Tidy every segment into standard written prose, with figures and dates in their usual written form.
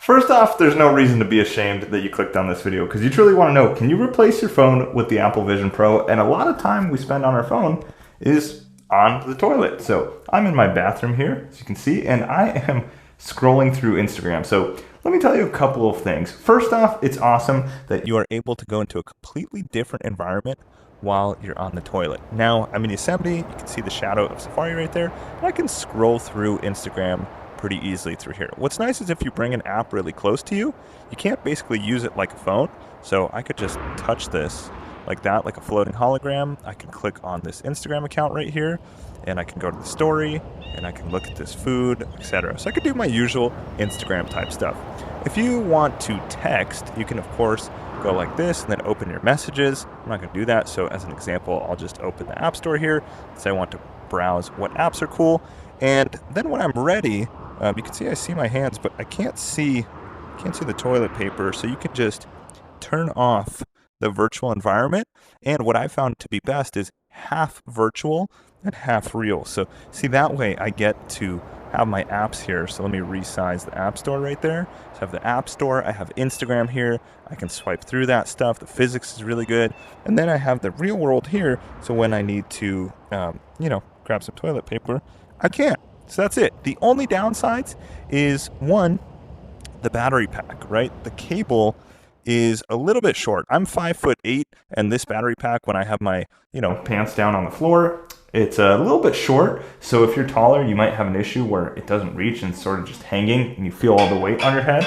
First off, there's no reason to be ashamed that you clicked on this video because you truly want to know, can you replace your phone with the Apple Vision Pro? And a lot of time we spend on our phone is on the toilet. So I'm in my bathroom here, as you can see, and I am scrolling through Instagram. So let me tell you a couple of things. First off, it's awesome that you are able to go into a completely different environment while you're on the toilet. Now, I'm in Yosemite, you can see the shadow of Safari right there, and I can scroll through Instagram pretty easily through here. What's nice is if you bring an app really close to you, you can't basically use it like a phone. So I could just touch this like that, like a floating hologram. I can click on this Instagram account right here, and I can go to the story, and I can look at this food, etc. So I could do my usual Instagram type stuff. If you want to text, you can of course go like this and then open your messages. I'm not going to do that. So as an example, I'll just open the App Store here. Say I want to browse what apps are cool. And then when I'm ready, you can see I see my hands, but I can't see the toilet paper. So you can just turn off the virtual environment. And what I found to be best is half virtual and half real. So see, that way I get to have my apps here. So let me resize the App Store right there. So I have the App Store, I have Instagram here. I can swipe through that stuff. The physics is really good. And then I have the real world here. So when I need to, grab some toilet paper, I can. So that's it. The only downsides is one, the battery pack, right? The cable is a little bit short. I'm 5'8", and this battery pack, when I have my, pants down on the floor, it's a little bit short. So if you're taller, you might have an issue where it doesn't reach and it's sort of just hanging and you feel all the weight on your head.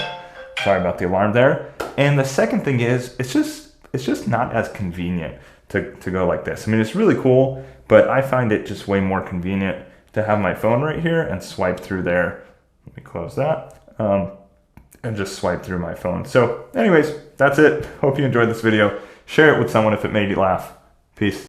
Sorry about the alarm there. And the second thing is, it's just not as convenient to go like this. I mean, it's really cool, but I find it just way more convenient to have my phone right here and swipe through there. Let me close that. And just swipe through my phone. So anyways, that's it. Hope you enjoyed this video. Share it with someone if it made you laugh. Peace.